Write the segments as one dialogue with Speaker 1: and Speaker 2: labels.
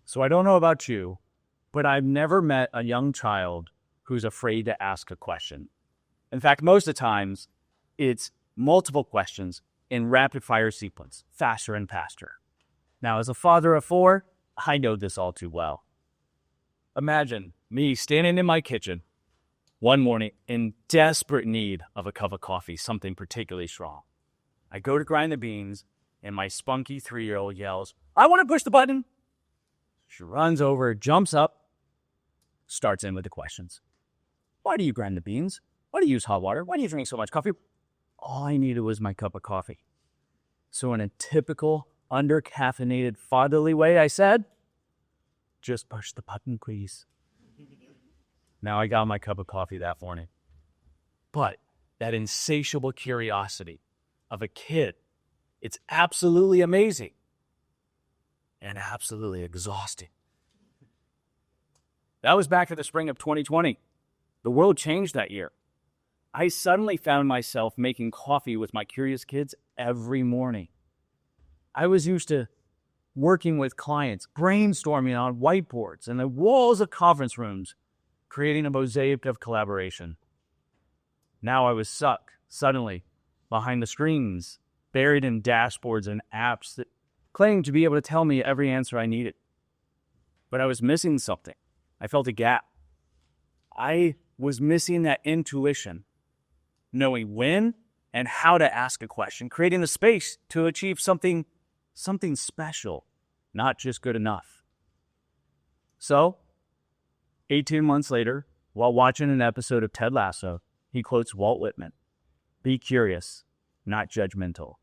Speaker 1: So I don't know about you, but I've never met a young child who's afraid to ask a question. In fact, most of the times, it's multiple questions in rapid-fire sequence, faster and faster. Now, as a father of 4, I know this all too well. Imagine me standing in my kitchen one morning in desperate need of a cup of coffee, something particularly strong. I go to grind the beans, and my spunky 3-year-old yells, "I want to push the button." She runs over, jumps up, starts in with the questions. Why do you grind the beans? Why do you use hot water? Why do you drink so much coffee? All I needed was my cup of coffee. So in a typical under-caffeinated fatherly way, I said, "Just push the button, please." Now I got my cup of coffee that morning. But that insatiable curiosity of a kid, it's absolutely amazing and absolutely exhausting. That was back in the spring of 2020. The world changed that year. I suddenly found myself making coffee with my curious kids every morning. I was used to working with clients, brainstorming on whiteboards and the walls of conference rooms, creating a mosaic of collaboration. Now I was stuck, suddenly, behind the screens, buried in dashboards and apps that claimed to be able to tell me every answer I needed. But I was missing something. I felt a gap. I was missing that intuition, knowing when and how to ask a question, creating the space to achieve something special, not just good enough. So, 18 months later, while watching an episode of Ted Lasso, he quotes Walt Whitman, "Be curious, not judgmental."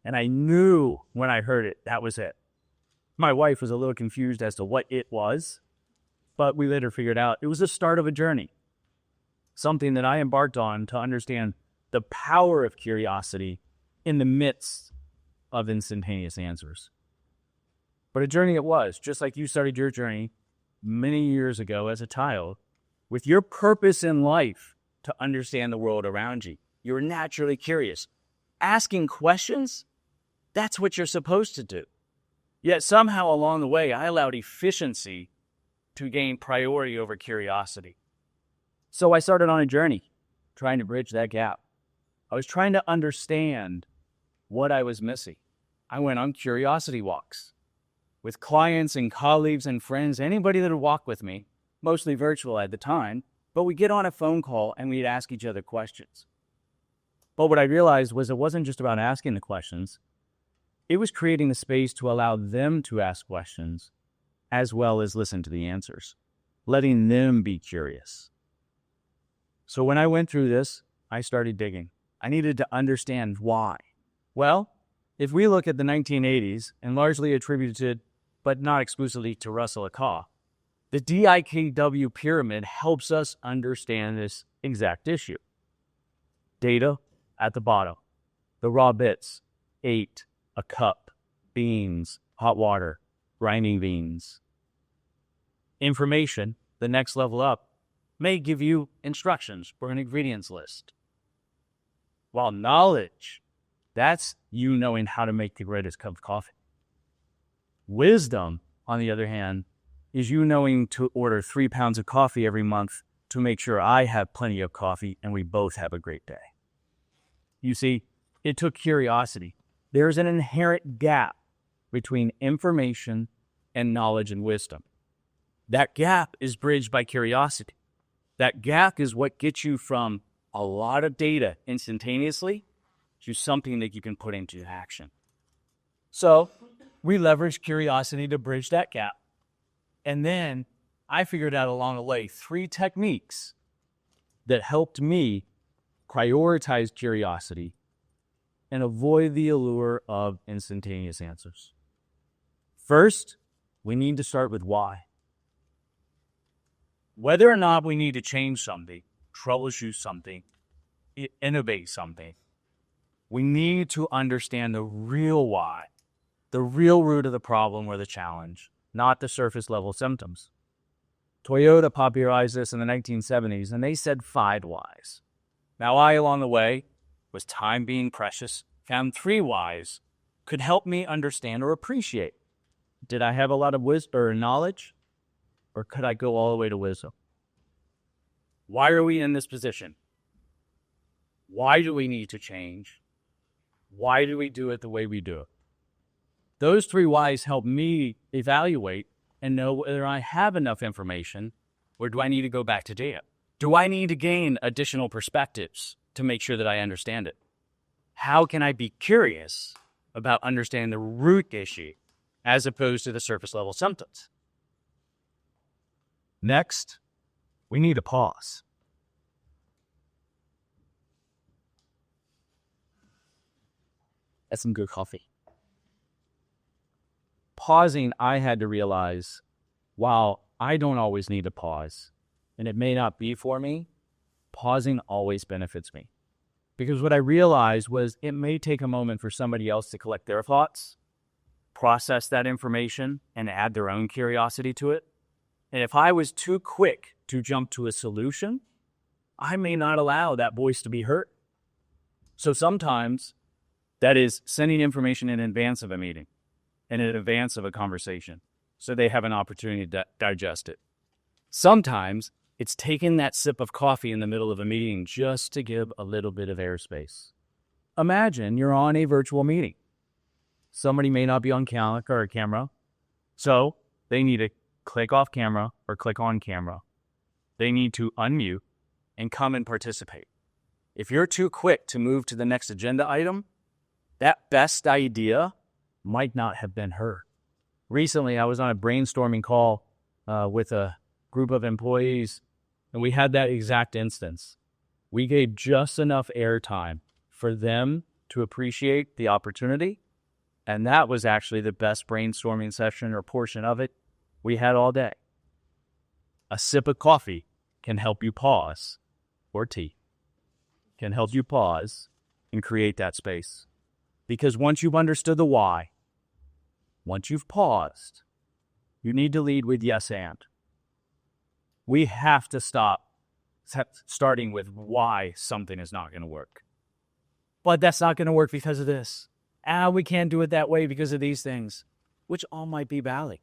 Speaker 1: And I knew when I heard it, that was it. My wife was a little confused as to what it was, but we later figured out it was the start of a journey, something that I embarked on to understand the power of curiosity in the midst of instantaneous answers. But a journey it was, just like you started your journey many years ago as a child, with your purpose in life to understand the world around you. You're naturally curious. Asking questions, that's what you're supposed to do. Yet somehow along the way, I allowed efficiency to gain priority over curiosity. So I started on a journey, trying to bridge that gap. I was trying to understand what I was missing. I went on curiosity walks with clients and colleagues and friends, anybody that would walk with me, mostly virtual at the time, but we'd get on a phone call and we'd ask each other questions. But what I realized was it wasn't just about asking the questions. It was creating a space to allow them to ask questions as well as listen to the answers, letting them be curious. So when I went through this, I started digging. I needed to understand why. Well, if we look at the 1980s, and largely attributed, but not exclusively to Russell Acall, the DIKW pyramid helps us understand this exact issue. Data at the bottom, the raw bits, 8, a cup, beans, hot water, grinding beans. Information, the next level up, may give you instructions for an ingredients list. While knowledge, that's you knowing how to make the greatest cup of coffee. Wisdom, on the other hand, is you knowing to order 3 pounds of coffee every month to make sure I have plenty of coffee and we both have a great day. You see, it took curiosity. There's an inherent gap between information and knowledge and wisdom. That gap is bridged by curiosity. That gap is what gets you from a lot of data instantaneously to something that you can put into action. So we leverage curiosity to bridge that gap. And then I figured out along the way 3 techniques that helped me prioritize curiosity and avoid the allure of instantaneous answers. First, we need to start with why. Whether or not we need to change something, troubleshoot something, innovate something, we need to understand the real why, the real root of the problem or the challenge, not the surface level symptoms. Toyota popularized this in the 1970s, and they said 5 whys. Now I, along the way, with time being precious, found 3 whys could help me understand or appreciate Did I have a lot of wisdom or knowledge? Or could I go all the way to wisdom? Why are we in this position? Why do we need to change? Why do we do it the way we do it? Those three whys help me evaluate and know whether I have enough information or do I need to go back to data? Do I need to gain additional perspectives to make sure that I understand it? How can I be curious about understanding the root issue as opposed to the surface level symptoms? Next, we need to pause. That's some good coffee. Pausing, I had to realize, while I don't always need to pause, and it may not be for me, pausing always benefits me. Because what I realized was it may take a moment for somebody else to collect their thoughts, process that information, and add their own curiosity to it. And if I was too quick to jump to a solution, I may not allow that voice to be heard. So sometimes that is sending information in advance of a meeting and in advance of a conversation so they have an opportunity to digest it. Sometimes it's taking that sip of coffee in the middle of a meeting just to give a little bit of airspace. Imagine you're on a virtual meeting. Somebody may not be on camera, so they need to click off camera or click on camera. They need to unmute and come and participate. If you're too quick to move to the next agenda item, that best idea might not have been heard. Recently, I was on a brainstorming call with a group of employees, and we had that exact instance. We gave just enough airtime for them to appreciate the opportunity, and that was actually the best brainstorming session or portion of it we had all day. A sip of coffee can help you pause, or tea, can help you pause and create that space. Because once you've understood the why, once you've paused, you need to lead with yes and. We have to stop starting with why something is not going to work. But that's not going to work because of this. We can't do it that way because of these things, which all might be valid.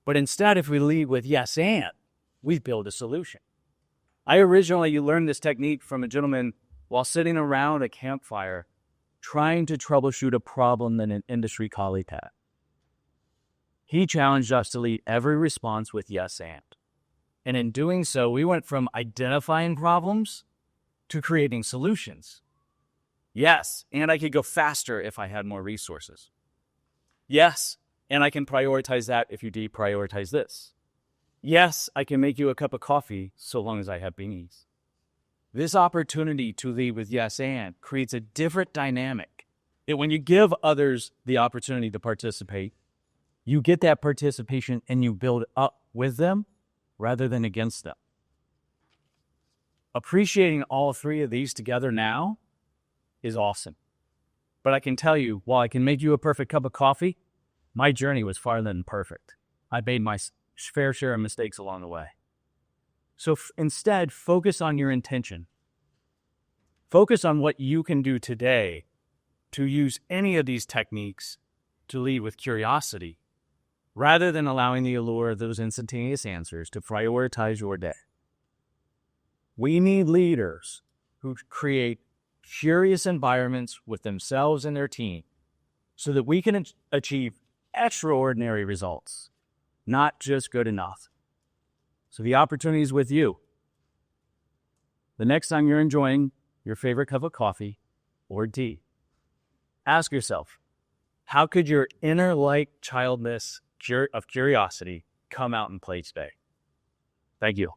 Speaker 1: But instead, if we lead with yes and, we build a solution. I originally learned this technique from a gentleman while sitting around a campfire trying to troubleshoot a problem that an industry colleague had. He challenged us to lead every response with yes and. And in doing so, we went from identifying problems to creating solutions. Yes, and I could go faster if I had more resources. Yes, and I can prioritize that if you deprioritize this. Yes, I can make you a cup of coffee so long as I have beanies. This opportunity to lead with yes and creates a different dynamic. That when you give others the opportunity to participate, you get that participation and you build up with them rather than against them. Appreciating all three of these together now is awesome. But I can tell you, while I can make you a perfect cup of coffee, my journey was far than perfect. I made my fair share of mistakes along the way. So instead, focus on your intention. Focus on what you can do today to use any of these techniques to lead with curiosity, rather than allowing the allure of those instantaneous answers to prioritize your day. We need leaders who create curious environments with themselves and their team so that we can achieve extraordinary results, not just good enough. So the opportunity is with you. The next time you're enjoying your favorite cup of coffee or tea, ask yourself, how could your inner light childness of curiosity come out and play today? Thank you.